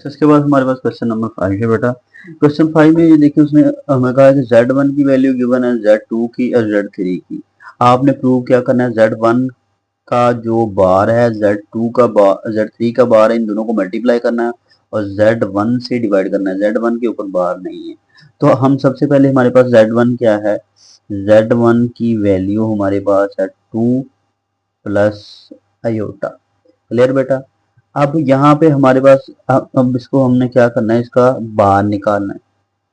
तो इसके बाद हमारे पास क्वेश्चन नंबर 5 है बेटा। क्वेश्चन 5 में ये देखिए उसने हमें कहा है कि Z1 की वैल्यू गिवन है Z2 की और Z3 की। आपने प्रूव क्या करना है, Z1 का जो बार है Z2 का बार Z3 का बार है, इन दोनों को मल्टीप्लाई करना है और Z1 से डिवाइड करना है। Z1 के ऊपर बार नहीं है तो हम सबसे पहले हमारे पास Z1 क्या है, Z1 की वैल्यू हमारे पास है 2 प्लस अयोटा। क्लियर बेटा। अब यहाँ पे हमारे पास अब इसको हमने क्या करना है, इसका बार निकालना है।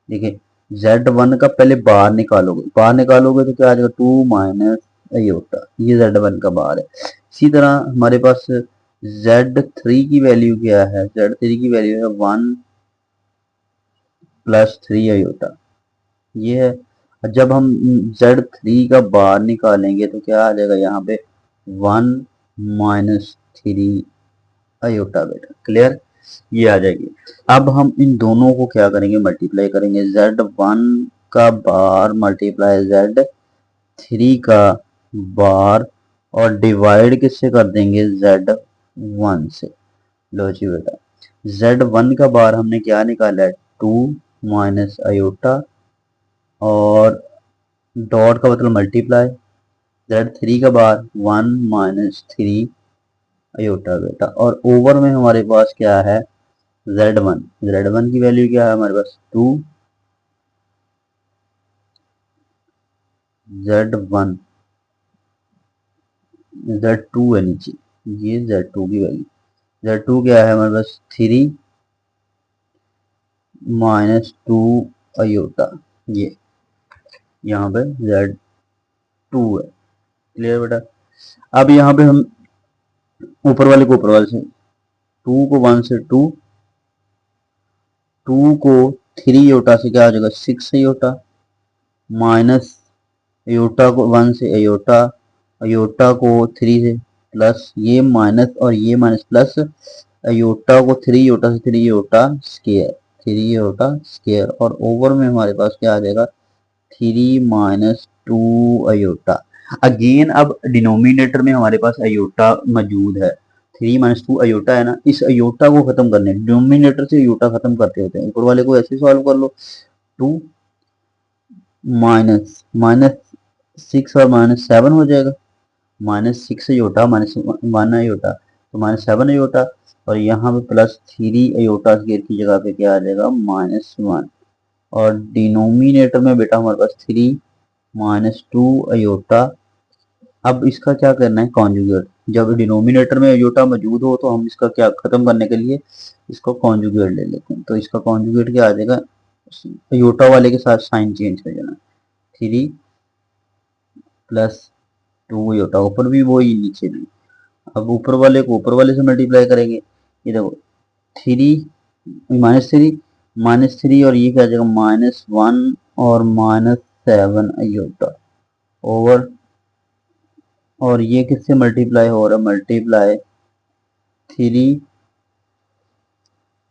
देखिए Z1 का पहले बार निकालोगे, बार निकालोगे तो क्या आ जाएगा 2 माइनस अयोटा, ये Z1 का बार है। इसी तरह हमारे पास Z3 की वैल्यू क्या है, Z3 की वैल्यू है 1 प्लस 3 अयोटा, ये है। जब हम Z3 का बार निकालेंगे तो क्या आ जाएगा यहाँ पे 1 माइनस 3 अयोटा बेटा। क्लियर, ये आ जाएगी। अब हम इन दोनों को क्या करेंगे, मल्टीप्लाई करेंगे। Z1 का बार मल्टीप्लाई Z3 का बार और डिवाइड किससे कर देंगे, Z1 से। लो जी बेटा, Z1 का बार हमने क्या निकाला है 2 माइनस अयोटा और डॉट का मतलब मल्टीप्लाई, Z3 का बार 1 माइनस 3 अयोटा बेटा। और ओवर में हमारे पास क्या है Z1 की वैल्यू क्या है हमारे पास 2, Z1 Z2 है नीचे, ये Z2 की वैल्यू, Z2 क्या है हमारे पास 3 माइनस 2 अयोटा, ये यहाँ पे Z2 है। क्लियर बेटा। अब यहाँ पे हम ऊपर वाले को ऊपर वाले से 2 को 1 से 2, 2 को 3 अयोटा से क्या आ जाएगा 6 अयोटा, माइनस अयोटा को 1 से अयोटा, अयोटा को 3 से प्लस, ये माइनस और ये माइनस प्लस, अयोटा को 3 अयोटा से 3 अयोटा स्केयर, 3 अयोटा स्केयर और ओवर में हमारे पास क्या आ जाएगा 3 माइनस 2 अयोटा। अगेन अब डिनोमिनेटर में हमारे पास अयोटा मौजूद है, 3 माइनस 2 अयोटा है ना, इस अयोटा को खत्म करने डिनोमिनेटर से अयोटा खत्म करते होते हैं। ऊपर वाले को ऐसे सॉल्व कर लो, 2 माइनस माइनस 6 और माइनस 7 हो जाएगा, माइनस 6 अयोटा माइनस 1 अयोटा तो माइनस 7 अयोटा, और यहाँ पे प्लस 3 अयोटा स्क्वायर की जगह पे क्या आ जाएगा -1, और डिनोमिनेटर में बेटा हमारे पास 3 माइनस 2 अयोटा। अब इसका क्या करना है कॉन्जुगेट, जब डिनोमिनेटर में अयोटा मौजूद हो तो हम इसका क्या खत्म करने के लिए इसको कॉन्जुगेट ले लेते हैं। तो इसका कॉन्जुगेट क्या आ जाएगा, अयोटा वाले के साथ साइन चेंज कर देना, 3 प्लस 2 अयोटा, ऊपर भी वही नीचे भी। अब ऊपर वाले को ऊपर वाले से मल्टीप्लाई करेंगे, ये देखो 3 माइनस थ्री और ये क्या आ जाएगा -1 और -7 अयोटा ओवर, और ये किससे मल्टीप्लाई हो रहा है, मल्टीप्लाई 3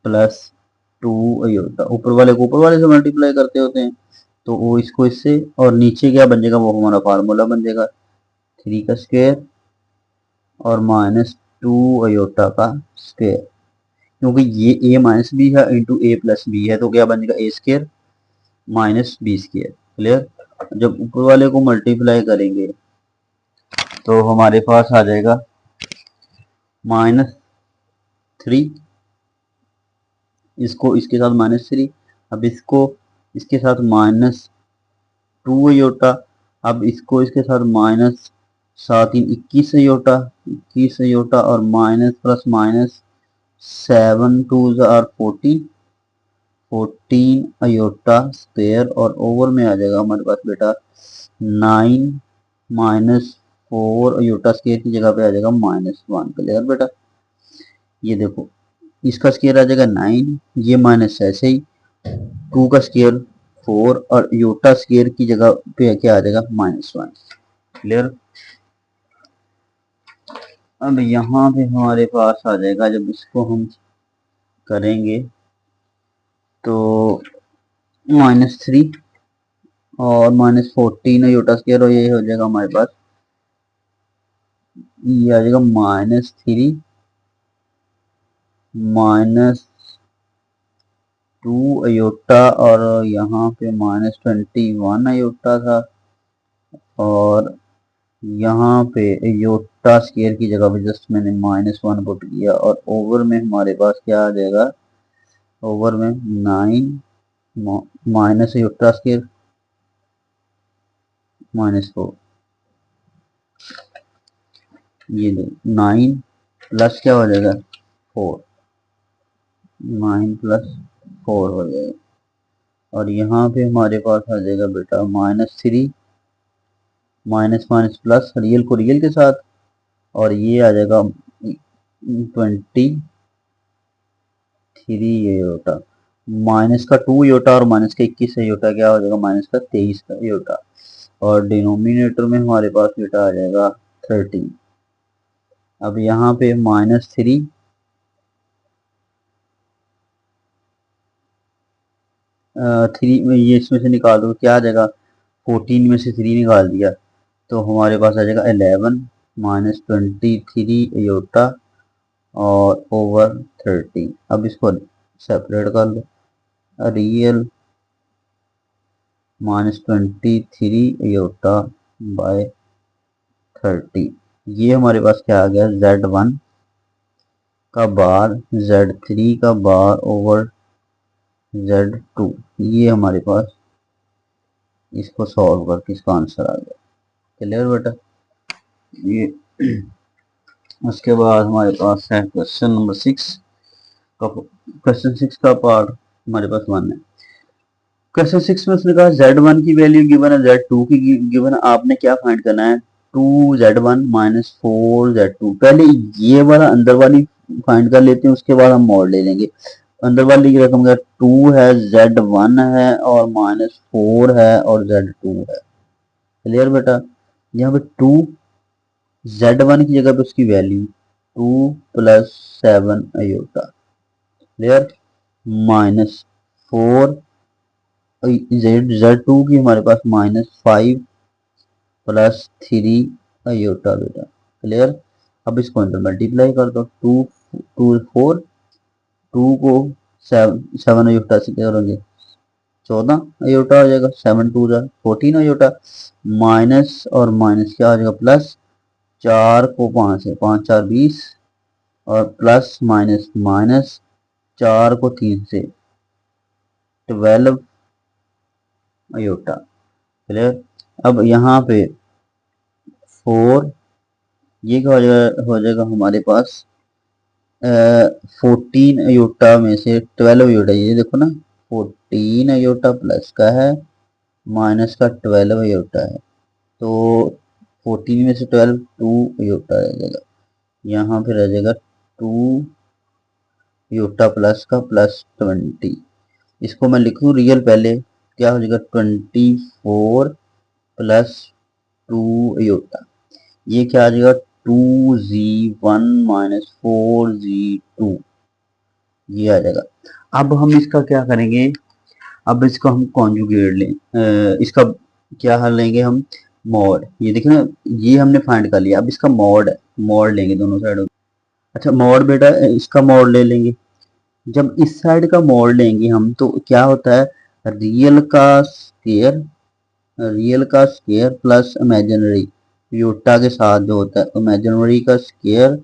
प्लस 2 अयोटा, ऊपर वाले को ऊपर वाले से मल्टीप्लाई करते होते हैं तो वो इसको इससे, और नीचे क्या बन जाएगा वो हमारा फार्मूला बन जाएगा 3 का स्क्वायर और -2 अयोटा का स्क्वायर, क्योंकि ये a माइनस बी है इंटू ए प्लस बी है तो क्या बन जाएगा a square minus b square. Clear. जब ऊपर वाले को मल्टीप्लाई करेंगे तो हमारे पास आ जाएगा -3, इसको इसके साथ -3, अब इसको इसके साथ -2 अयोटा, अब इसको इसके साथ माइनस 7 3 21 अयोटा, 21 अयोटा और minus plus minus 7 2 are 14, 14 iota square, और ओवर में आ जाएगा हमारे पास बेटा 9 माइनस 4 अयोटा स्क्वायर की जगह पे आ जाएगा -1। क्लियर बेटा। ये देखो इसका स्क्वायर आ जाएगा 9, ये माइनस ऐसे ही 2 का स्क्वायर 4 और अयोटा स्क्वायर की जगह पे क्या आ जाएगा -1। क्लियर। अब यहाँ पे हमारे पास आ जाएगा, जब इसको हम करेंगे तो -3 और -14 अयोटा स्क्वायर, और ये हो जाएगा हमारे पास, ये आ जाएगा -3 माइनस 2 अयोटा और यहाँ पे -21 अयोटा था, और यहाँ पे अयोटा स्केयर की जगह पे जस्ट मैंने -1 पुट किया, और ओवर में हमारे पास क्या आ जाएगा, ओवर में 9 माइनस अयोटा स्केयर -4, ये 9 प्लस क्या हो जाएगा 4, 9 प्लस 4 हो जाएगा, और यहाँ पे हमारे पास आ जाएगा बेटा -3, माइनस माइनस प्लस रियल को रियल के साथ, और ये आ जाएगा 23 योटा, माइनस का 2 योटा और माइनस का 21 योटा क्या हो जाएगा, माइनस का 23 का योटा, और डिनोमिनेटर में हमारे पास बेटा आ जाएगा 13। अब यहाँ पे -3 3 ये इसमें से निकाल दो, क्या आ जाएगा, 14 में से 3 निकाल दिया तो हमारे पास आ जाएगा 11 -23 योटा और ओवर 30। अब इसको सेपरेट कर लो, रियल -23 योटा बाय 30, ये हमारे पास क्या आ गया, Z1 का बार Z3 का बार ओवर Z2, ये हमारे पास इसको सॉल्व करके इसका आंसर आ गया। क्लियर बेटा, ये उसके बाद हमारे पास है क्वेश्चन नंबर 6 का, क्वेश्चन 6 का पार्ट हमारे पास 1 है। क्वेश्चन 6 में उसने कहा Z1 की वैल्यू गिवन है, Z2 की गिवन है, आपने क्या फाइंड करना है, 2Z1 -4Z2। पहले ये वाला अंदर वाली फाइंड कर लेते हैं, उसके बाद हम मोड ले लेंगे। अंदर वाली की रकम क्या, 2 है, Z1 है और -4 है और Z2 है। क्लियर बेटा, यहाँ पे 2 Z1 की जगह पे उसकी वैल्यू 2 + 7 अयोटा, क्लियर, -4 Z2 की हमारे पास -5 + 3 अयोटा बेटा, क्लियर। अब इसको अंदर मल्टीप्लाई कर दो, 2 2 4, 2 को 7 अयोटा से क्या करोगे, 14 अयोटा हो जाएगा, 7 2 14 अयोटा, माइनस और माइनस क्या हो जाएगा प्लस, 4 को 5 है, 5 4 20, और प्लस माइनस माइनस, 4 को 3 से 12 अयोटा, क्लियर। अब यहाँ पे 4, ये क्या हो जाएगा हमारे पास 14 अयोटा में से 12 अयोटा, ये देखो ना 14 अयोटा प्लस का है, माइनस का 12 अयोटा है, तो 14 में से 12 2 अयोटा रह जाएगा, यहाँ पे रह जाएगा 2 अयोटा प्लस का प्लस 20। इसको मैं लिखूँ रियल, पहले क्या हो जाएगा 24 + 2 अयोटा, ये क्या आ जाएगा 2Z1 - 4Z2, ये आ जाएगा। अब हम इसका क्या करेंगे, अब इसका हम कॉन्जुगेट लें, इसका क्या हल लेंगे हम, मॉड, ये देखिए ना, ये हमने फाइंड कर लिया, अब इसका मॉड है, मॉड लेंगे दोनों साइडों। अच्छा मॉड बेटा, इसका मॉड ले लेंगे, जब इस साइड का मॉड लेंगे हम तो क्या होता है, रियल का स्क्वायर, रियल का स्क्वायर प्लस इमेजिनरी, योटा के साथ जो होता है इमेजिनरी का स्क्वायर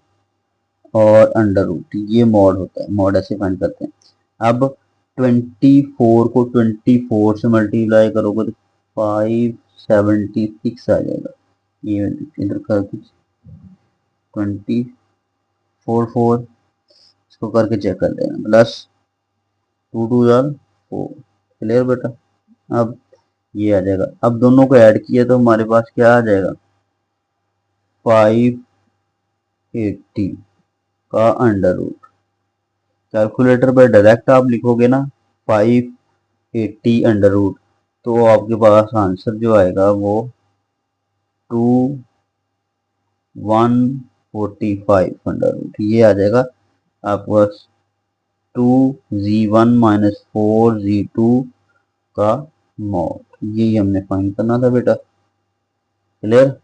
और अंडर रूट, ये मॉड होता है, मॉड ऐसे फाइंड करते हैं। अब 24 को 24 से मल्टीप्लाई करोगे तो 576 आ जाएगा, ये इधर करके 24 इसको करके चेक कर लेना, प्लस 2 2 4, क्लियर बेटा। अब ये आ जाएगा, अब दोनों को ऐड किया तो हमारे पास क्या आ जाएगा, 580 का अंडर रूट, कैलकुलेटर पर डायरेक्ट आप लिखोगे ना 580 अंडर रूट, तो आपके पास आंसर जो आएगा वो 2145 अंडर रूट, ये आ जाएगा आपके पास 2Z1 - 4Z2 का मॉड, यही हमने फाइंड करना था बेटा, क्लियर।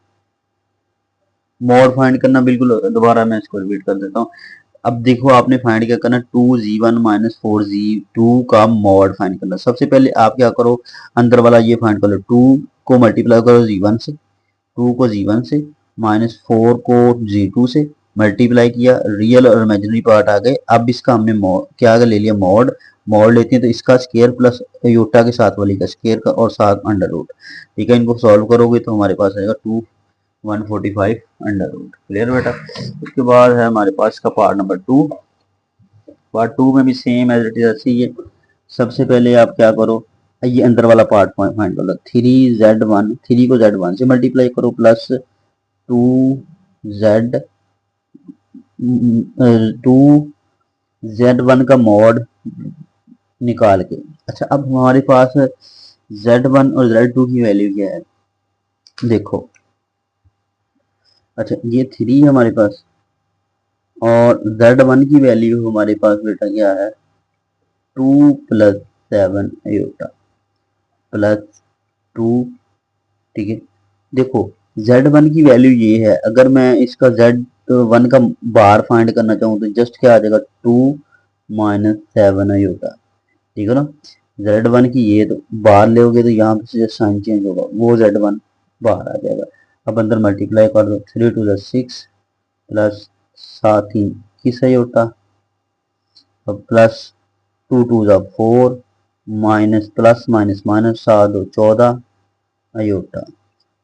मॉड फाइंड करना बिल्कुल, दोबारा मैं इसको रिपीट कर देता हूँ, अब देखो आपने फाइंड क्या करना, 2z1 माइनस 4z2 का मॉड फाइंड करना। सबसे पहले आप क्या करो, अंदर वाला ये फाइंड कर लो, 2 को मल्टीप्लाई करो z1 से, 2 को z1 से, माइनस 4 को z2 से, मल्टीप्लाई किया, रियल और इमेजिनरी पार्ट आ गए। अब इसका हमने क्या ले लिया, मॉड। मॉड लेते हैं तो इसका स्केयर प्लस योटा के साथ वाली का स्केयर का और साथ अंडर रूट। ठीक है, इनको सॉल्व करोगे तो हमारे पास आएगा 145 अंडर रूट। क्लियर बेटा। उसके बाद है हमारे पास का पार्ट नंबर 2। पार्ट 2 में भी सेम एज इट इज ऐसे ही है। सबसे पहले आप क्या करो, ये अंदर वाला पार्ट फाइंड करो, 3z1, 3 को z1 से मल्टीप्लाई करो प्लस 2z 2z1 का मॉड निकाल के। अच्छा, अब हमारे पास z1 और z2 की वैल्यू क्या है, देखो। अच्छा, ये 3 है हमारे पास, और z1 की वैल्यू हमारे पास बेटा क्या है, 2 प्लस 7 आयोटा प्लस 2। ठीक है, देखो z1 की वैल्यू ये है, अगर मैं इसका z1 का बार फाइंड करना चाहूँ तो जस्ट क्या आ जाएगा, 2 माइनस 7 आयोटा। ठीक है ना, z1 की ये तो बार लोगे तो यहाँ पे साइन चेंज होगा, वो z1 बाहर आ जाएगा। अब अंदर मल्टीप्लाई कर दो, 3 टू 6 प्लस 7 21 आयोटा, अब plus 2 to 4 minus plus minus minus 7 2 14 iota.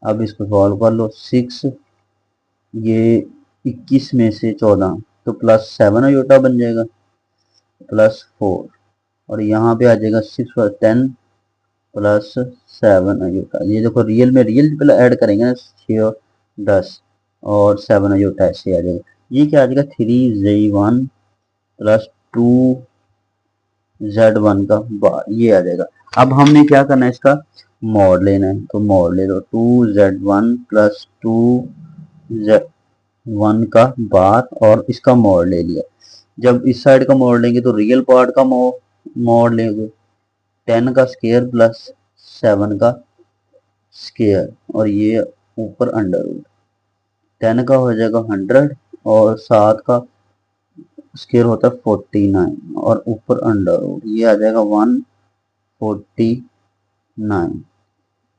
अब इसको सॉल्व कर लो, 6 ये 21 में से 14 तो प्लस 7 आयोटा बन जाएगा, प्लस 4, और यहाँ पे आ जाएगा 6 और 10 प्लस 7 आयोटा। ये देखो रियल में रियल पहले ऐड करेंगे ना, 6 और 10 और 7 आयोटा ऐसे आ जाएगा। ये क्या आ जाएगा, 3z1 प्लस 2z1 का बार, ये आ जाएगा। अब हमने क्या करना है, इसका मॉड लेना है, तो मॉड ले लो, 2z1 प्लस 2z1 का बार और इसका मॉड ले लिया। जब इस साइड का मॉड लेंगे तो रियल पार्ट का मॉड लेंगे, 10 का स्केयर प्लस 7 का स्केयर, और ये ऊपर अंडर रूट, 10 का हो जाएगा 100 और 7 का स्केयर होता है 49 और ऊपर अंडर रूट, ये आ जाएगा 149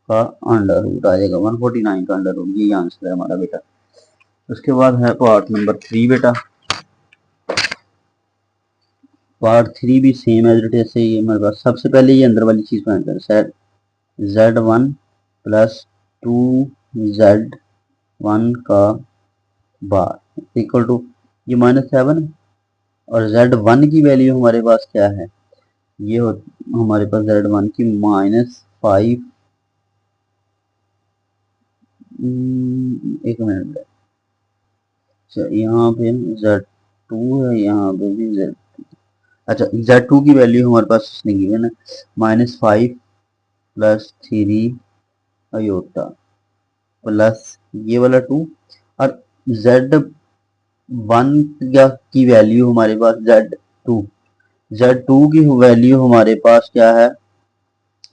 का अंडर रूट आ जाएगा, 149 का अंडर रूट। ये आंसर है हमारा बेटा। उसके बाद है पार्ट नंबर 3 बेटा। पार्ट 3 भी सेम एज इट इज से ही हमारे पास। सबसे पहले ये अंदर वाली चीज फाइंड करें, सेट z1 प्लस 2z1 का बार इक्वल टू, ये -7 है, और z1 की वैल्यू हमारे पास क्या है, ये हमारे पास z1 की -5, एक मिनट, यहाँ पे z2 है, यहाँ पे भी z, अच्छा z2 की वैल्यू हमारे पास इसने गिवन है -5 प्लस 3 अयोटा प्लस ये वाला 2, और z1 की वैल्यू हमारे पास z2 की वैल्यू हमारे पास क्या है,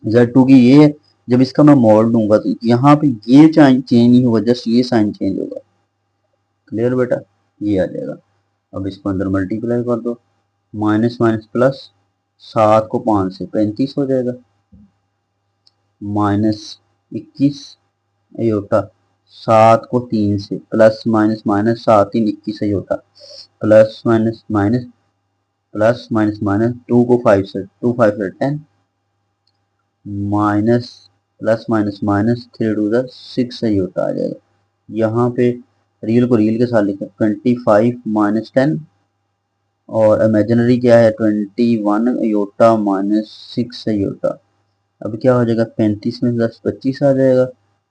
z2 की ये है। जब इसका मैं मॉड लूंगा तो यहाँ पे ये चेंज नहीं होगा, जस्ट ये साइन चेंज होगा। क्लियर बेटा, ये आ जाएगा। अब इसको अंदर मल्टीप्लाई कर दो, माइनस माइनस प्लस, 7 को 5 से 35 हो जाएगा, -21 अयोटा, 7 को 3 से plus minus minus 7 3 21 iota, plus minus minus plus minus minus, 2 को 5 से 2 5 से 10 minus plus minus minus 3 to 6 iota आ जाएगा। यहाँ पे रियल को रियल के साथ लिखा, 25 माइनस 10, और इमेजिनरी क्या है 21 अयोटा माइनस 6 अयोटा। अब क्या हो जाएगा, 35 में 10 25 आ जाएगा,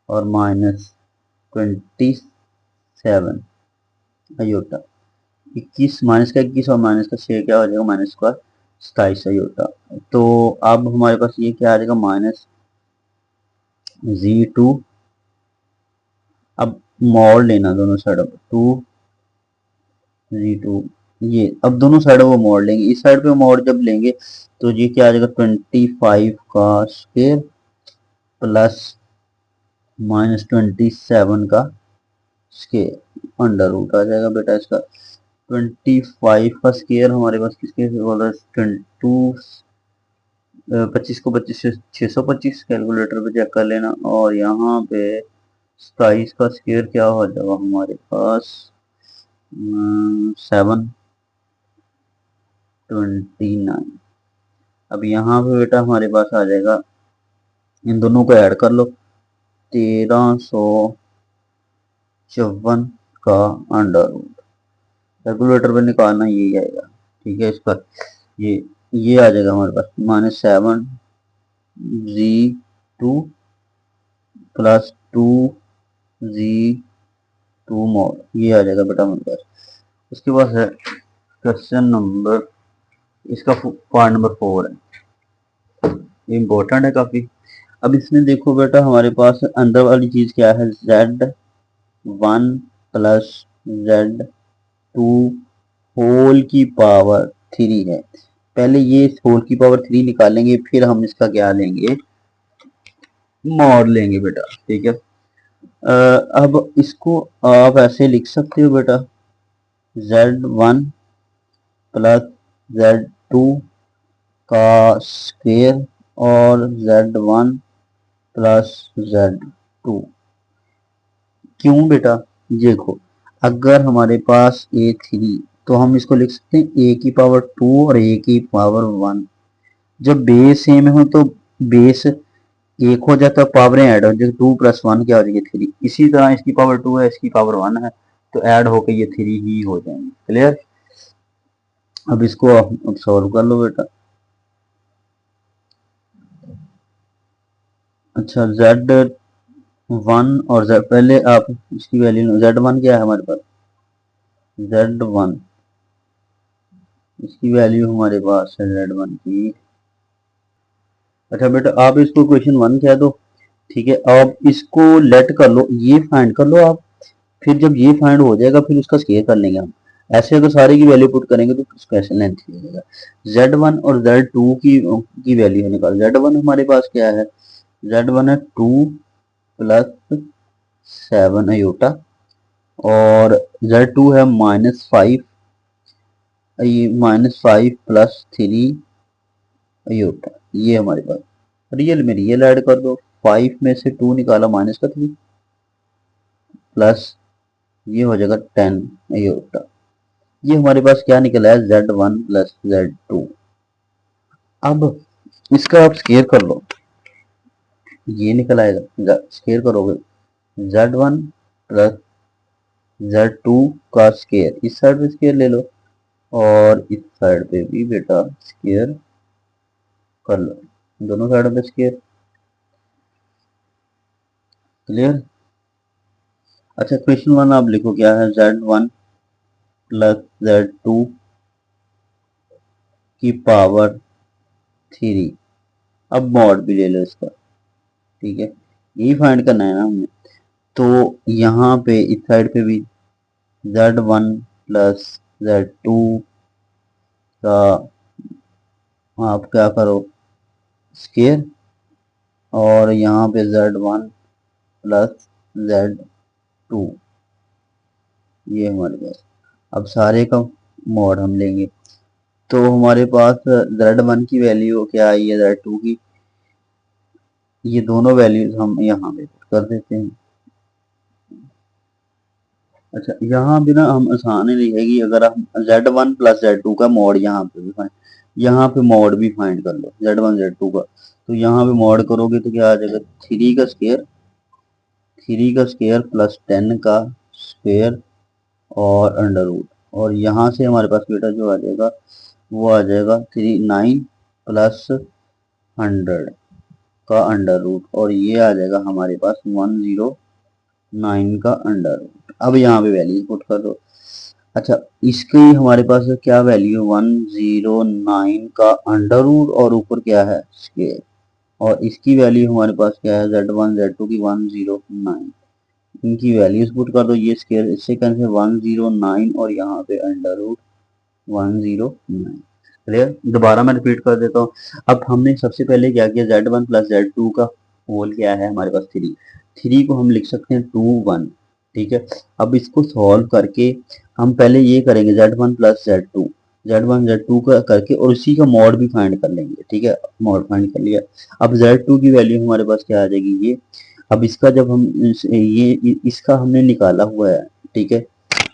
और -27 अयोटा, 21 माइनस का 21 और माइनस का 6 क्या हो जाएगा, -27 अयोटा। तो अब हमारे पास ये क्या आ जाएगा, -z2। अब मॉड लेना दोनों साइड, 2z2, ये अब दोनों साइडों को मोड़ लेंगे। इस साइड पे मोड़ जब लेंगे तो ये क्या आ जाएगा, 25 का स्क्वायर प्लस -27 का स्क्वायर अंडर रूट आ जाएगा बेटा इसका। 25 का स्केयर हमारे पास किसके बोल रहा है, 25 को 25 से 625 कैलकुलेटर पे चेक कर लेना। और यहाँ पे 27 का स्केयर क्या हो जाएगा हमारे पास, 729। अब यहाँ पे बेटा हमारे पास आ जाएगा, इन दोनों को ऐड कर लो, 1354 का अंडर रूट, कैलकुलेटर पे निकालना यही आएगा। ठीक है, इस पर ये आ जाएगा हमारे पास -7g2 प्लस 2g2 मोड, ये आ जाएगा बेटा हमारे पास। उसके बाद है क्वेश्चन नंबर, इसका पार्ट नंबर 4 है, इम्पोर्टेंट है काफी। अब इसमें देखो बेटा हमारे पास अंदर वाली चीज क्या है, z1 प्लस z2 होल की पावर 3 है। पहले ये होल की पावर 3 निकालेंगे, फिर हम इसका क्या लेंगे, मॉड लेंगे बेटा। ठीक है, अब इसको आप ऐसे लिख सकते हो बेटा, z1 प्लस z2 का स्क्वायर और z1 प्लस z2। क्यों बेटा, देखो अगर हमारे पास a3, तो हम इसको लिख सकते हैं a की पावर 2 और a की पावर 1। जब बेस सेम हो तो बेस एक हो जाता है, पावरें ऐड हो, जैसे 2 प्लस 1 क्या हो जाएगी 3। इसी तरह इसकी पावर 2 है, इसकी पावर 1 है, तो ऐड होकर ये 3 ही हो जाएंगे। क्लियर, अब इसको अब सॉल्व कर लो बेटा। अच्छा, z1 और z, पहले आप इसकी वैल्यू, z1 क्या है हमारे पास, z1 इसकी वैल्यू हमारे पास है z1 की। अच्छा बेटा आप इसको क्वेश्चन 1 कह दो। ठीक है, अब इसको लेट कर लो, ये फाइंड कर लो आप, फिर जब ये फाइंड हो जाएगा फिर उसका स्केयर कर लेंगे हम। ऐसे अगर सारे की वैल्यू पुट करेंगे तो क्वेश्चन लेंथ हो जाएगा। z1 और z2 की वैल्यू निकाल। z1 हमारे पास क्या है, z1 है 2 प्लस 7 अयोटा, और z2 है -5, ये -5 प्लस 3 अयोटा, ये हमारे पास। रियल में रियल ऐड कर दो, 5 में से 2 निकाला माइनस का 3 प्लस ये हो जाएगा 10 अयोटा। ये हमारे पास क्या निकला है, z1 प्लस z2। अब इसका आप स्केयर कर लो, ये निकल आएगा, स्केयर करोगे z1 प्लस z2 का स्केयर, इस साइड पे स्केयर ले लो और इस साइड पे भी बेटा स्केयर कर लो, दोनों साइडों पे स्केयर। क्लियर। अच्छा क्वेश्चन 1 आप लिखो क्या है, z1 प्लस z2 की पावर 3। अब मॉड भी ले लो इसका। ठीक है, यही फाइंड करना है ना हमने, तो यहाँ पे इस साइड पे भी z1 प्लस z2 का आप क्या करो, स्केयर, और यहाँ पे z1 प्लस z2, ये हमारे पास। अब सारे का मॉड हम लेंगे, तो हमारे पास z1 की वैल्यू क्या आई है, z2 की, ये दोनों वैल्यूज हम यहाँ पे कर देते हैं। अच्छा यहाँ भी ना हम आसानी रहेगी, अगर हम z1 प्लस z2 का मॉड यहाँ पे भी फाइंड, यहाँ पे मॉड भी फाइंड कर लो z1 z2 का, तो यहाँ पे मॉड करोगे तो क्या आ जाएगा, 3 का स्क्वायर, 3 का स्क्वायर प्लस 10 का स्क्वायर और अंडर रूट, और यहाँ से हमारे पास बेटा जो आ जाएगा वो आ जाएगा 9 प्लस 100 का अंडर रूट, और ये आ जाएगा हमारे पास 109 का अंडर रूट। अब यहाँ पे वैल्यू पुट कर दो। अच्छा इसकी हमारे पास क्या वैल्यू, 109 का अंडर रूट और ऊपर क्या है स्क्वायर, और इसकी वैल्यू हमारे पास क्या है, z1 z2 की 109, इनकी वैल्यूज पुट कर दो, ये स्क्वायर इससे कैंसिल 109 और यहाँ पे अंडर रूट 109। क्लियर, दोबारा मैं रिपीट कर देता हूँ। अब हमने सबसे पहले क्या किया, z1 प्लस z2 का होल क्या है हमारे पास 3, 3 को हम लिख सकते हैं 2 1, ठीक है। अब इसको सॉल्व करके हम पहले ये करेंगे z1 plus z2, z1 z2 का करके और उसी का मॉड भी फाइंड कर लेंगे। ठीक है, मॉड फाइंड कर लिया। अब z2 की वैल्यू हमारे पास क्या आ जाएगी ये। अब इसका जब हम ये इसका हमने निकाला हुआ है, ठीक है,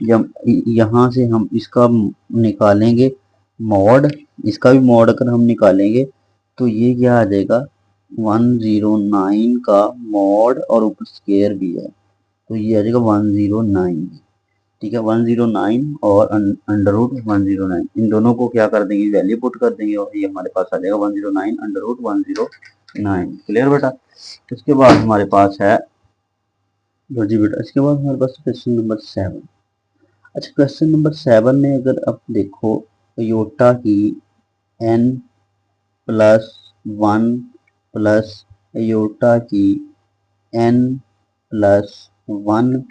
जब यहाँ से हम इसका निकालेंगे मॉड, इसका भी मॉड अगर हम निकालेंगे तो ये क्या आ जाएगा 109 का मॉड और ऊपर स्क्वायर भी है, तो ये आ जाएगा 109। ठीक है, 109 और अंडर रूट 109, इन दोनों को क्या कर देंगे, वैल्यू पुट कर देंगे और ये हमारे पास आ जाएगा 109 अंडर रूट 109। क्लियर बेटा। उसके बाद हमारे पास है लो जी बेटा, इसके बाद हमारे पास क्वेश्चन नंबर 7। अच्छा, क्वेश्चन नंबर 7 में अगर आप देखो योटा की n प्लस 1 प्लस योटा की n प्लस 1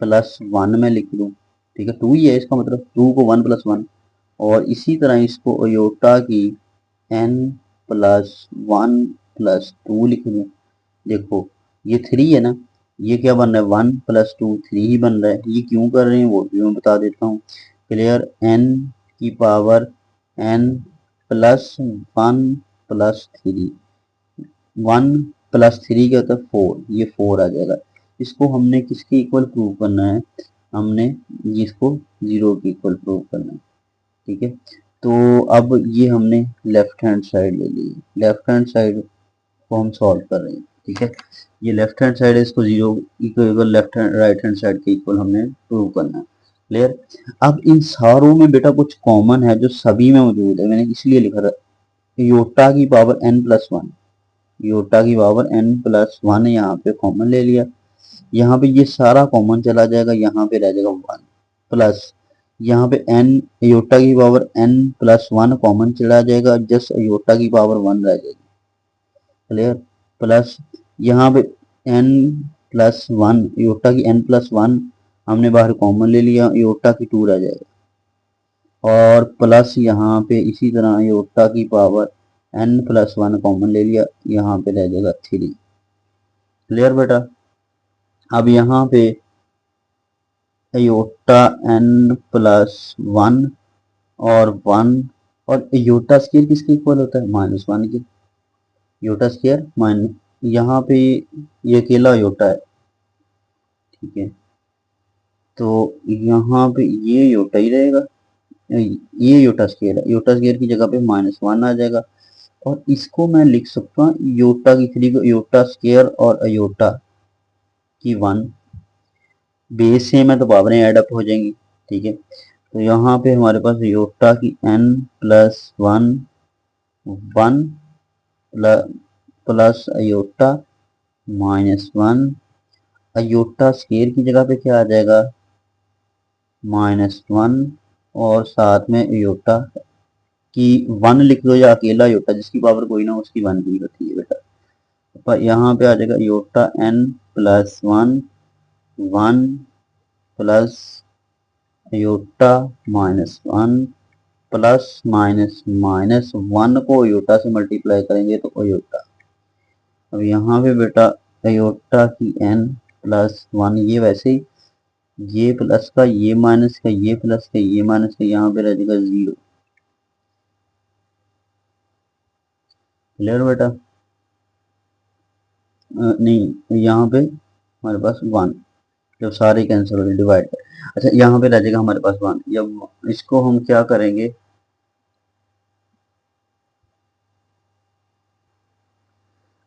प्लस 1 में लिख दूँ, ठीक है, 2 ही है इसका मतलब, 2 को 1 प्लस 1, और इसी तरह इसको अयोटा की n प्लस 1 प्लस 2 लिख दूँ। देखो ये 3 है ना, ये क्या बन रहा है 1 प्लस 2 3 ही बन रहा है। ये क्यों कर रहे हैं वो भी मैं बता देता हूँ। क्लियर, n की power n plus 1 plus 3, 1 plus 3 क्या होता है 4, ये 4 आ जाएगा। इसको हमने किसके इक्वल प्रूव करना है, हमने इसको 0 के इक्वल प्रूव करना है। ठीक है, तो अब ये हमने लेफ्ट हैंड साइड ले ली, लेफ्ट हैंड साइड को हम सॉल्व कर रहे हैं। ठीक है, ये लेफ्ट हैंड साइड है, इसको 0 equal left hand right hand side के इक्वल हमने प्रूव करना है। क्लियर। अब इन सारों में बेटा कुछ कॉमन है जो सभी में मौजूद है, मैंने इसलिए लिखा था योटा की पावर n प्लस 1, योटा की पावर n प्लस 1 यहाँ पे कॉमन ले लिया। यहाँ पे ये सारा कॉमन चला जाएगा, यहाँ पे रह जाएगा 1 प्लस यहाँ पे n योटा की पावर n प्लस 1 कॉमन चला जाएगा, जस्ट योटा की पावर 1 रह जाएगी। क्लियर, प्लस यहाँ पे n प्लस 1 योटा की n प्लस 1 हमने बाहर कॉमन ले लिया, योटा की 2 रह जाएगा, और प्लस यहाँ पे इसी तरह योटा की पावर n प्लस 1 कॉमन ले लिया, यहाँ पे रह जाएगा 3। क्लियर बेटा। अब यहाँ पे योटा n प्लस 1 और 1, और योटा स्क्वायर किसके इक्वल होता है -1 के, योटा स्क्वायर माइनस, यहाँ पे ये अकेला योटा है। ठीक है, तो यहाँ पे ये योटा ही रहेगा, ये योटा स्क्वायर है, योटा स्क्वायर की जगह पे -1 आ जाएगा, और इसको मैं लिख सकता हूँ योटा की 3 को योटा स्क्वायर और अयोटा की 1, बेस सेम है तो पावरें ऐड अप हो जाएंगी। ठीक है, तो यहाँ पे हमारे पास योटा की n plus 1 1 plus iota -1, iota square की जगह पे क्या आ जाएगा -1, और साथ में अयोटा की 1 लिख दो, या अकेला योटा जिसकी पावर कोई ना उसकी 1 भी होती है बेटा। पर यहाँ पे आ जाएगा iota n plus 1 1 plus iota -1 plus -1 को योटा से मल्टीप्लाई करेंगे तो अयोटा। अब यहाँ पे बेटा अयोटा की n प्लस 1, ये वैसे ही ये प्लस का ये माइनस का ये प्लस का ये माइनस का, यहाँ पे रह जाएगा 0। क्लियर बेटा। नहीं, यहाँ पे हमारे पास 1, जब सारे कैंसिल हो गए डिवाइड कर, अच्छा यहाँ पे रह जाएगा हमारे पास 1। जब इसको हम क्या करेंगे,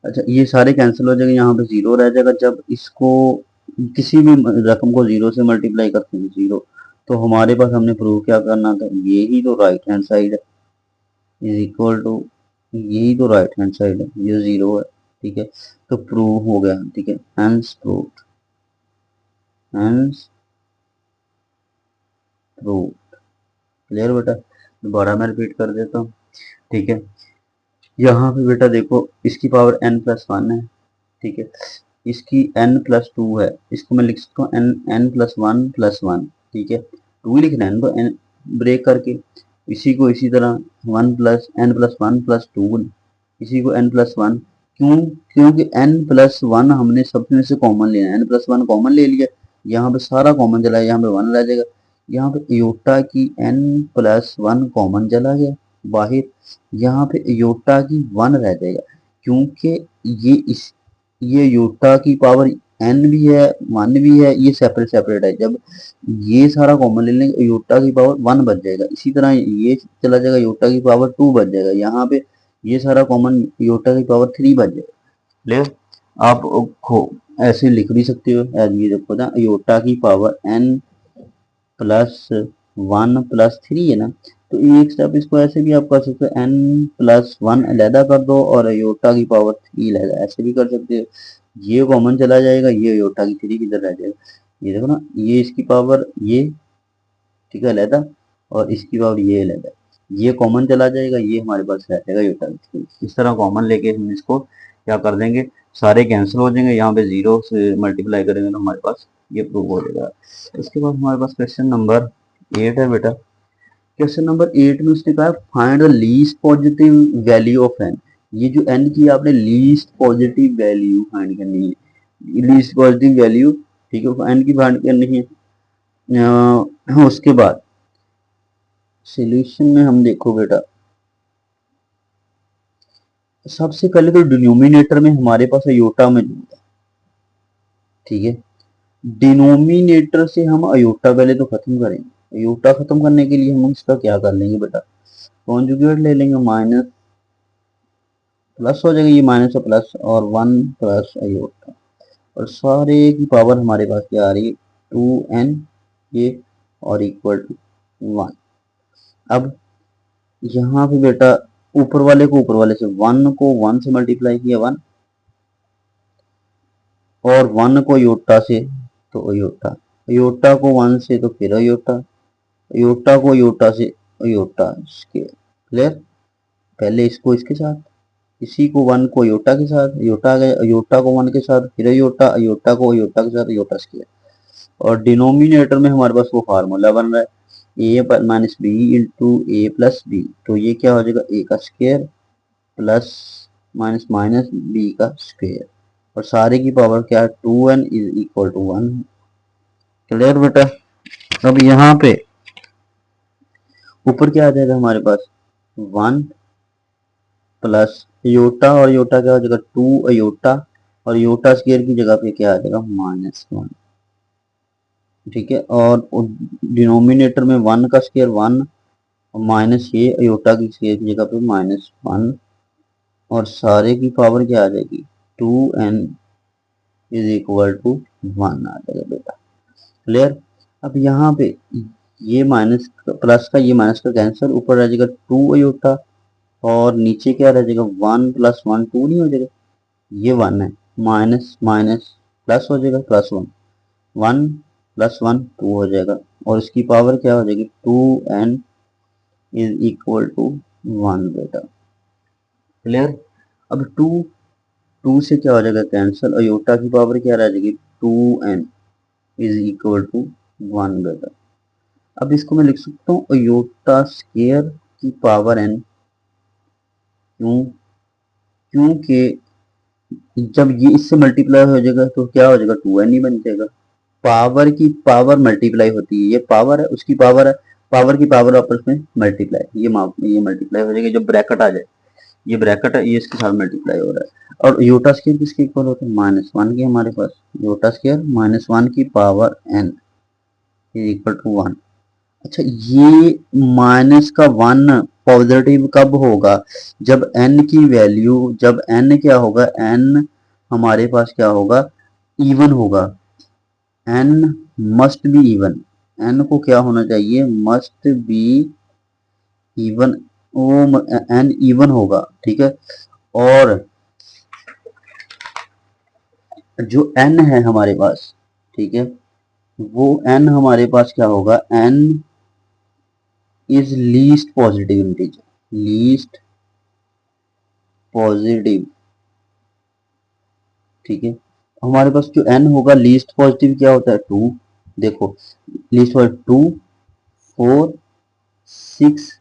अच्छा ये सारे कैंसिल हो जाएंगे, यहाँ पे 0 रह जाएगा। जब इसको किसी भी रकम को 0 से मल्टीप्लाई करते हैं 0, तो हमारे पास हमने प्रूव क्या करना था, ये ही तो राइट हैंड साइड है, इज इक्वल टू यही तो राइट हैंड साइड है, ये 0 है। ठीक है, तो प्रूव हो गया। ठीक है, hence proved, hence proved. Clear बेटा। दोबारा मैं रिपीट कर देता हूँ। ठीक है, यहाँ पे बेटा देखो इसकी पावर n प्लस 1 है। ठीक है, इसकी n प्लस 2 है, इसको मैं लिख सकता हूँ n प्लस 1 प्लस 1। ठीक है, 2 ही लिखना है तो n ब्रेक करके, इसी को इसी तरह 1 प्लस n प्लस 1 प्लस 2, इसी को n प्लस 1, क्यों, क्योंकि n प्लस 1 हमने सब में से कॉमन लेना है, n प्लस 1 कॉमन ले लिया यहाँ पे सारा कॉमन चला, यहाँ पे 1 रह जाएगा। यहाँ पे अयोटा की n+1 कॉमन चला गया बाहर, यहाँ पे अयोटा की 1 रह जाएगा, क्योंकि ये अयोटा की पावर n भी है 1 भी है, ये सेपरेट सेपरेट है। जब ये सारा कॉमन ले लेंगे अयोटा की पावर 1 बच जाएगा, इसी तरह ये चला जाएगा अयोटा की पावर 2 बच जाएगा, यहाँ पे ये सारा कॉमन अयोटा की पावर 3 बच जाएगा। क्लियर? आप ऐसे लिख भी सकते हो एज ये देखो ना, अयोटा की पावर n+1+3 है ना, तो एक स्टेप इसको ऐसे भी आप कर सकते हो, n+1 अलहदा कर दो और अयोटा की पावर 3 अलहदा, ऐसे भी कर सकते हो। ये कॉमन चला जाएगा, ये अयोटा की 3 किधर रह जाएगा, ये देखो ना, ये इसकी पावर ये, ठीक है, अलहदा, और इसकी पावर ये अलहदा, ये कॉमन चला जाएगा, ये हमारे पास रह जाएगा अयोटा की 3। इस तरह कॉमन लेके हम इसको क्या कर देंगे, सारे कैंसिल हो जाएंगे, यहाँ पे 0 से मल्टीप्लाई करेंगे तो हमारे पास ये प्रूव हो जाएगा। इसके बाद हमारे पास क्वेश्चन नंबर 8 है बेटा। क्वेश्चन नंबर 8 में उसने कहा find the least positive value of n. ये जो एन की आपने लीस्ट पॉजिटिव वैल्यू फाइंड करनी है, लीस्ट पॉजिटिव वैल्यू, ठीक है, एन की फाइंड करनी है। उसके बाद सॉल्यूशन में हम देखो बेटा, सबसे पहले तो डिनोमिनेटर में हमारे पास अयोटा मौजूद है, ठीक है। डिनोमिनेटर से हम अयोटा पहले तो खत्म करेंगे। अयोटा खत्म करने के लिए हम इसका क्या कर लेंगे बेटा, कॉन्जुगेट ले लेंगे, माइनस प्लस हो जाएगा, ये माइनस और प्लस और 1 प्लस अयोटा, और सारे की पावर हमारे पास क्या आ रही है 2n ये, और इक्वल टू 1। अब यहाँ पे बेटा ऊपर वाले को ऊपर वाले से 1 को 1 से मल्टीप्लाई किया 1, और 1 को अयोटा से तो अयोटा, अयोटा को 1 से तो फिर अयोटा, अयोटा को अयोटा से अयोटा स्क्वायर। क्लियर? पहले इसको इसके साथ, इसी को 1 को अयोटा के साथ, अयोटा गए, अयोटा को 1 के साथ, फिर अयोटा, अयोटा को अयोटा के साथ, अयोटा स्क्वायर। और डिनोमिनेटर में हमारे पास वो फार्मूला बन रहा है a minus b into a plus b, तो ये क्या हो जाएगा a का square plus minus minus b का स्क्वायर, और सारे की पावर क्या है 2n is equal to 1। Clear बेटा? अब यहाँ पे ऊपर क्या आ जाएगा हमारे पास 1 प्लस अयोटा, और अयोटा क्या हो जाएगा 2 अयोटा, और अयोटा स्क्वायर की जगह पे क्या आ जाएगा -1, ठीक है। और डिनोमिनेटर में 1 का स्क्वायर 1, माइनस ये अयोटा की स्क्वायर की जगह पे -1, और सारे की पावर क्या आ जाएगी 2n इज इक्वल टू 1 आ जाएगा बेटा। क्लियर? अब यहाँ पे ये माइनस प्लस का ये माइनस का कैंसिल, ऊपर रह जाएगा 2 अयोटा, और नीचे क्या रह जाएगा 1 प्लस 1 2 नहीं हो जाएगा, ये 1 है, माइनस माइनस प्लस हो जाएगा +1, 1 प्लस 1 2 हो जाएगा, और इसकी पावर क्या हो जाएगी 2n इज इक्वल टू 1 बेटा। क्लियर? अब 2 से क्या हो जाएगा कैंसिल, अयोटा की पावर क्या रह जाएगी 2n इज इक्वल टू 1 बेटा। अब इसको मैं लिख सकता हूँ अयोटा स्क्वायर की पावर n, क्यों? क्योंकि जब ये इससे मल्टीप्लाई हो जाएगा तो क्या हो जाएगा 2n ही बन जाएगा। पावर की पावर मल्टीप्लाई होती है, ये पावर है उसकी पावर है, पावर की पावर आपस में मल्टीप्लाई, ये मल्टीप्लाई हो जाएगा, जो ब्रैकेट आ जाए, ये ब्रैकेट है, ये इसके साथ मल्टीप्लाई हो रहा है। और योटा स्क्वायर किसके इक्वल होता है -1 के, हमारे पास योटा स्क्वायर -1 की power n is equal to 1। अच्छा, ये माइनस का 1 पॉजिटिव कब होगा, जब n की वैल्यू, जब n क्या होगा, n हमारे पास क्या होगा इवन होगा, n must be even, n को क्या होना चाहिए मस्ट बी इवन, वो n इवन होगा, ठीक है। और जो n है हमारे पास, ठीक है, वो n हमारे पास क्या होगा, n is least positive integer, least positive, ठीक है। हमारे पास जो n होगा लीस्ट पॉजिटिव क्या होता है 2, देखो least positive 2 4 6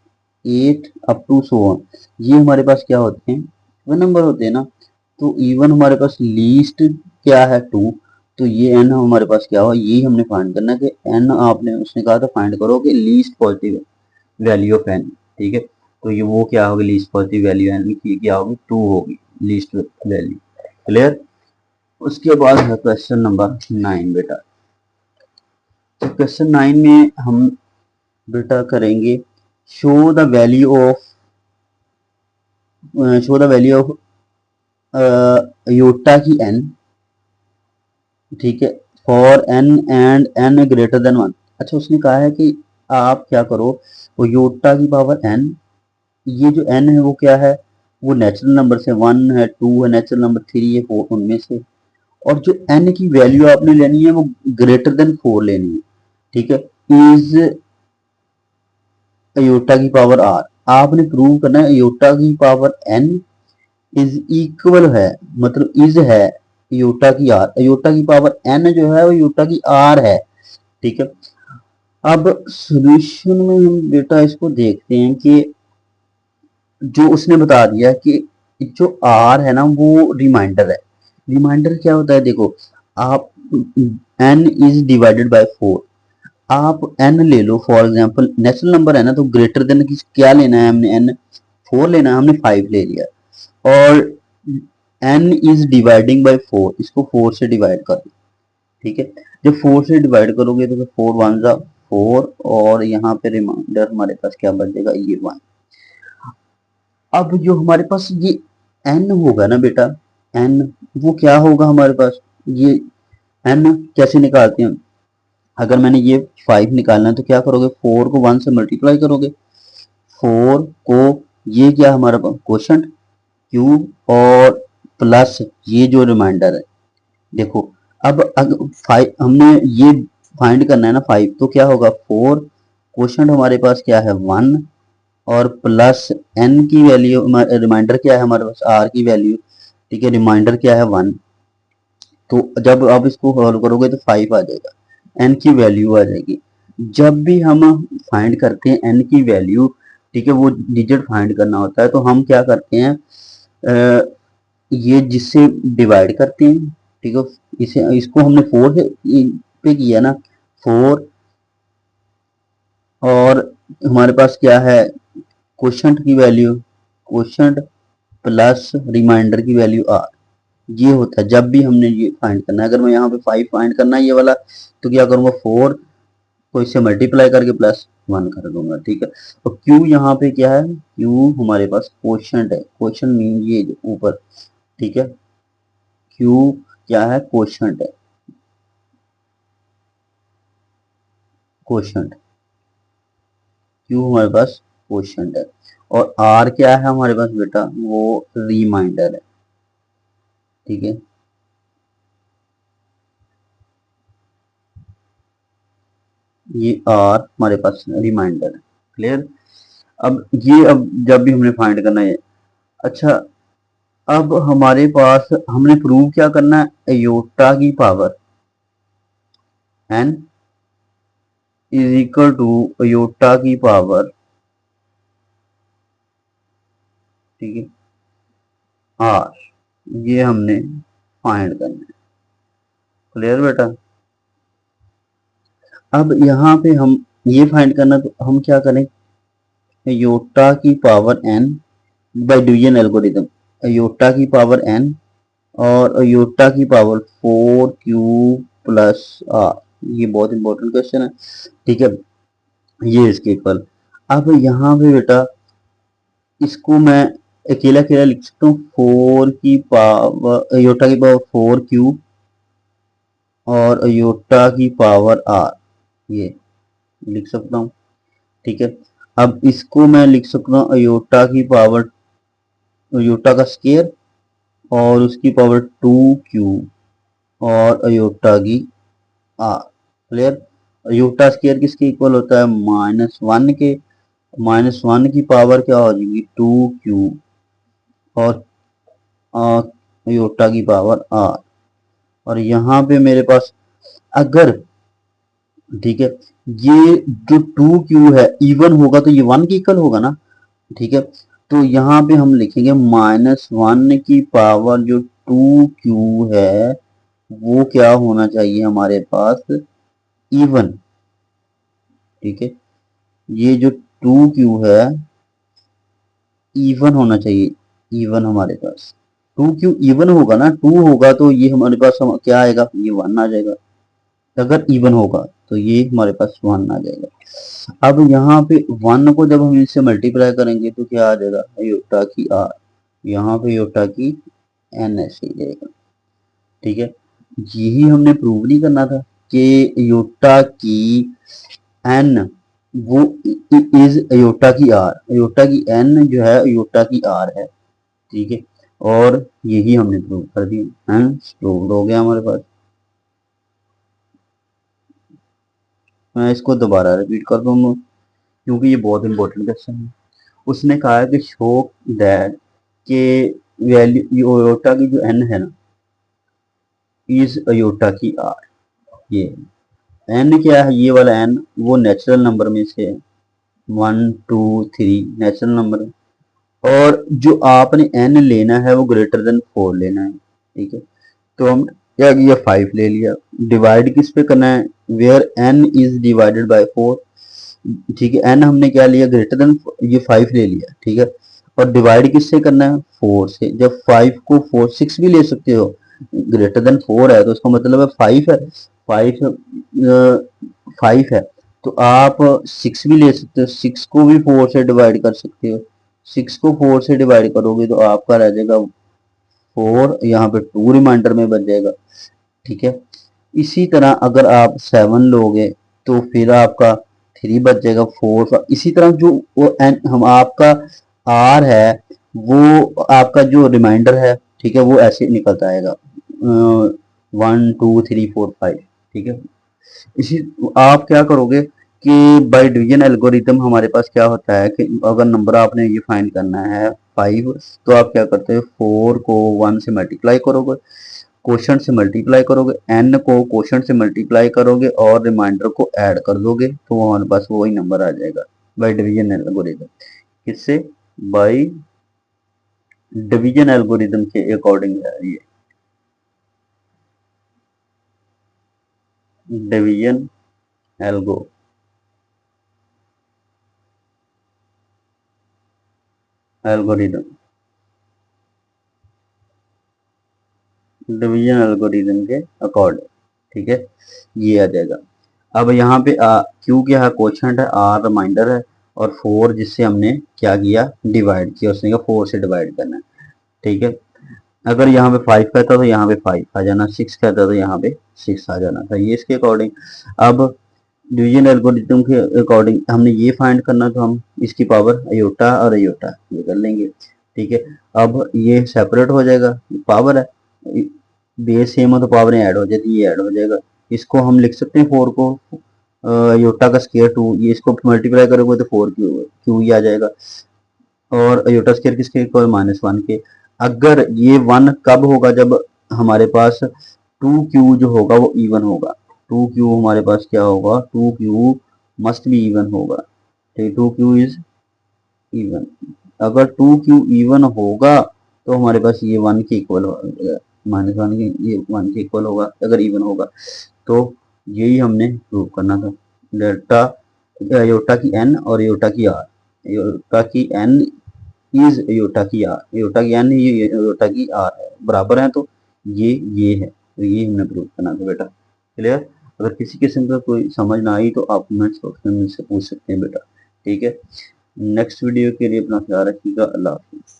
8 up to so on, ये हमारे पास क्या होते हैं इवन नंबर होते हैं ना। तो इवन हमारे पास लीस्ट क्या है 2, तो ये n हमारे पास क्या हुआ, यही हमने फाइंड करना है कि n आपने उसने कहा था फाइंड करो कि least positive value of n, ठीक है। तो ये वो क्या होगी, लीस्ट पॉजिटिव वैल्यू n की क्या होगी, 2 होगी लीस्ट वैल्यू। क्लियर। उसके बाद है क्वेश्चन नंबर 9 बेटा। तो क्वेश्चन 9 में हम बेटा करेंगे show the value of iota की n, ठीक है, for n and n greater than 1। अच्छा उसने कहा है कि आप क्या करो, वो योटा की पावर n, ये जो n है वो क्या है, वो नेचुरल नंबर से 1 है, 2 है, नेचुरल नंबर 3 है, 4 उनमें से, और जो n की वैल्यू आपने लेनी है वो ग्रेटर देन 4 लेनी है, ठीक है। इज योटा की पावर r, आपने प्रूव करना है योटा की पावर n इज इक्वल है, मतलब इज है योटा की r, योटा की पावर n जो है वो योटा की r है, ठीक है। अब सॉल्यूशन में हम बेटा इसको देखते हैं कि जो उसने बता दिया कि जो r है ना वो रिमाइंडर है। रिमाइंडर क्या होता है, देखो आप n इज डिवाइडेड बाय 4, आप n ले लो फॉर एग्जांपल, नेचुरल नंबर है ना तो ग्रेटर देन क्या लेना है हमने, n 4 लेना है, हमने 5 ले लिया, और n इज डिवाइडिंग बाय 4, इसको 4 से डिवाइड कर दो, ठीक है। जब 4 से डिवाइड करोगे तो 4 वन जा 4, और यहाँ पे रिमाइंडर हमारे पास क्या बच जाएगा, ये 1। अब जो हमारे पास ये n होगा ना बेटा, n वो क्या होगा हमारे पास, ये n कैसे निकालते हैं, अगर मैंने ये 5 निकालना है तो क्या करोगे, 4 को 1 से मल्टीप्लाई करोगे, 4 को ये क्या हमारा क्वोशंट क्यूब और प्लस ये जो रिमाइंडर है, देखो अब अगर 5 हमने ये फाइंड करना है ना 5, तो क्या होगा 4 क्वोशंट हमारे पास क्या है 1, और प्लस n की वैल्यू, रिमाइंडर क्या है हमारे पास r की वैल्यू, ठीक है, रिमाइंडर क्या है 1। तो जब आप इसको सॉल्व करोगे तो 5 आ जाएगा, n की वैल्यू आ जाएगी। जब भी हम फाइंड करते हैं n की वैल्यू, ठीक है, वो डिजिट फाइंड करना होता है, तो हम क्या करते हैं, ये जिससे डिवाइड करते हैं, ठीक है, इसे इसको हमने 4 पे किया ना 4, और हमारे पास क्या है क्वोशंट की वैल्यू, क्वोशंट प्लस रिमाइंडर की वैल्यू r, ये होता है जब भी हमने ये फाइंड करना है। अगर मैं यहाँ पे 5 फाइंड करना है ये वाला, तो क्या करूंगा 4 को इससे मल्टीप्लाई करके प्लस 1 कर दूंगा, ठीक है। तो Q यहाँ पे क्या है, Q हमारे पास क्वोशंट है, क्वोशंट मीन ये जो ऊपर, ठीक है, Q क्या है, क्वोशंट है, क्वोशंट Q हमारे पास क्वोशंट है, और R क्या है हमारे पास बेटा, वो रिमाइंडर है, ठीक है। ये R हमारे पास रिमाइंडर है। क्लियर। अब ये अब जब भी हमने फाइंड करना है, अच्छा अब हमारे पास हमने प्रूव क्या करना है, एयोटा की power n is equal to iota की पावर, ठीक है, r, ये हमने फाइंड करना है। क्लियर बेटा। अब यहाँ पे हम ये फाइंड करना, तो हम क्या करें, एयोटा की power n by division algorithm, aorta की पावर n और एयोटा की पावर 4q प्लस r, ये बहुत इंपॉर्टेंट क्वेश्चन है, ठीक है, ये इसके इक्वल। अब यहाँ पे बेटा इसको मैं अकेला अकेला लिख सकता हूँ, 4 की पावर एयोटा की पावर 4q और एयोटा की पावर r, ये लिख सकता हूँ, ठीक है। अब इसको मैं लिख सकता हूँ एयोटा की पावर, एयोटा का स्केयर और उसकी पावर 2q और अयोटा की r। क्लियर। अयोटा स्केयर किसके इक्वल होता है, -1 के, -1 की पावर क्या हो जाएगी 2q और अयोटा की पावर r, और यहाँ पे मेरे पास अगर, ठीक है, ये जो 2q है इवन होगा तो ये 1 की इक्वल होगा ना, ठीक है। तो यहाँ पे हम लिखेंगे -1 की पावर जो 2q है वो क्या होना चाहिए हमारे पास, इवन। ठीक है, ये जो 2q है इवन होना चाहिए, इवन हमारे पास 2q इवन होगा ना, 2 होगा तो ये हमारे पास क्या आएगा, ये 1 आ जाएगा। अगर इवन होगा तो ये हमारे पास 1 आ जाएगा। अब यहाँ पे 1 को जब हम इससे मल्टीप्लाई करेंगे तो क्या आ जाएगा, योटा की r, यहाँ पे योटा की n ऐसे ही जाएगा। ठीक है, यही हमने प्रूव नहीं करना था कि योटा की n वो इज योटा की r, योटा की n जो है योटा की r है। ठीक है, और यही हमने प्रूव कर दिया, प्रूव हो गया हमारे पास। मैं इसको दोबारा रिपीट कर दूंगा क्योंकि ये बहुत इंपॉर्टेंट क्वेश्चन है। उसने कहा है कि शो दैट के वैल्यू योटा की जो n है ना इज योटा की r, ये n क्या है, ये वाला n वो नेचुरल नंबर में से है, 1 2 3 नेचुरल नंबर है, और जो आपने n लेना है वो ग्रेटर देन 4 लेना है। ठीक है, तो हम क्या किया, 5 ले लिया। डिवाइड किस पे करना है, where n is divided by 4। ठीक है, n हमने क्या लिया, ग्रेटर देन ये 5 ले लिया। ठीक है, और डिवाइड किससे करना है, 4 से। जब 5 को 4, 6 भी ले सकते हो, ग्रेटर देन 4 है तो उसका मतलब है 5 है, 5 5 है तो आप 6 भी ले सकते हो, 6 को भी 4 से डिवाइड कर सकते हो। 6 को 4 से डिवाइड करोगे तो आपका रह जाएगा 4, यहाँ पे 2 रिमाइंडर में बच जाएगा। ठीक है, इसी तरह अगर आप 7 लोगे तो फिर आपका 3 बच जाएगा, 4। इसी तरह जो वो हम आपका r है वो आपका जो रिमाइंडर है, ठीक है, वो ऐसे निकलता आएगा 1 2 3 4 5। ठीक है, इसी आप क्या करोगे कि बाय डिवीजन एल्गोरिथम हमारे पास क्या होता है कि अगर नंबर आपने ये फाइंड करना है 5, तो आप क्या करते हो, 4 को 1 से मल्टीप्लाई करोगे, क्वोशंट से मल्टीप्लाई करोगे, n को क्वोशंट से मल्टीप्लाई करोगे और रिमाइंडर को ऐड कर दोगे तो हमारे पास वही नंबर आ जाएगा बाय डिवीजन एल्गोरिथम। किससे, बाय डिवीजन एल्गोरिथम के अकॉर्डिंग है ये, division algo algorithm, division algorithm के अकॉर्डिंग। ठीक है, ये आ जाएगा। अब यहाँ पे क्यू क्या है, क्वोशंट है, आर रिमाइंडर है, और 4 जिससे हमने क्या किया, डिवाइड किया, उसने कहा 4 से डिवाइड करना है। ठीक है, अगर यहाँ पे 5 कहता तो यहाँ पे 5 आ जाना, 6 कहता तो यहाँ पे 6 आ जाना था, ये इसके अकॉर्डिंग। अब डिवीजन एल्गोरिथम के अकॉर्डिंग हमने ये फाइंड करना, तो हम इसकी पावर अयोटा और अयोटा ये कर लेंगे। ठीक है, अब ये सेपरेट हो जाएगा, पावर है, बेस सेम हो तो पावर ऐड हो जाती है, ये ऐड हो जाएगा। इसको हम लिख सकते हैं 4 को अयोटा का स्केयर 2, ये इसको मल्टीप्लाई करोगे तो 4 क्यू ही आ जाएगा, और अयोटा स्केयर किसके इक्वल, -1 के। अगर ये 1 कब होगा, जब हमारे पास 2q जो होगा वो इवन होगा। 2q हमारे पास क्या होगा, 2q मस्ट बी इवन होगा। ठीक, 2q इज इवन। अगर 2q इवन होगा तो हमारे पास ये 1 के इक्वल होगा, -1 के, ये 1 के इक्वल होगा अगर इवन होगा। तो यही हमने प्रूव करना था, डेल्टा योटा की n और योटा की r, योटा की n इज योटा की r, योटा की n ये योटा की r है, बराबर है, तो ये है, तो ये हमने प्रूव करना था बेटा। क्लियर, अगर किसी किस्म का कोई समझ ना आई तो आप कमेंट्स बॉक्स में मुझसे पूछ सकते हैं बेटा। ठीक है, नेक्स्ट वीडियो के लिए अपना ख्याल रखिएगा, अल्लाह हाफिज़।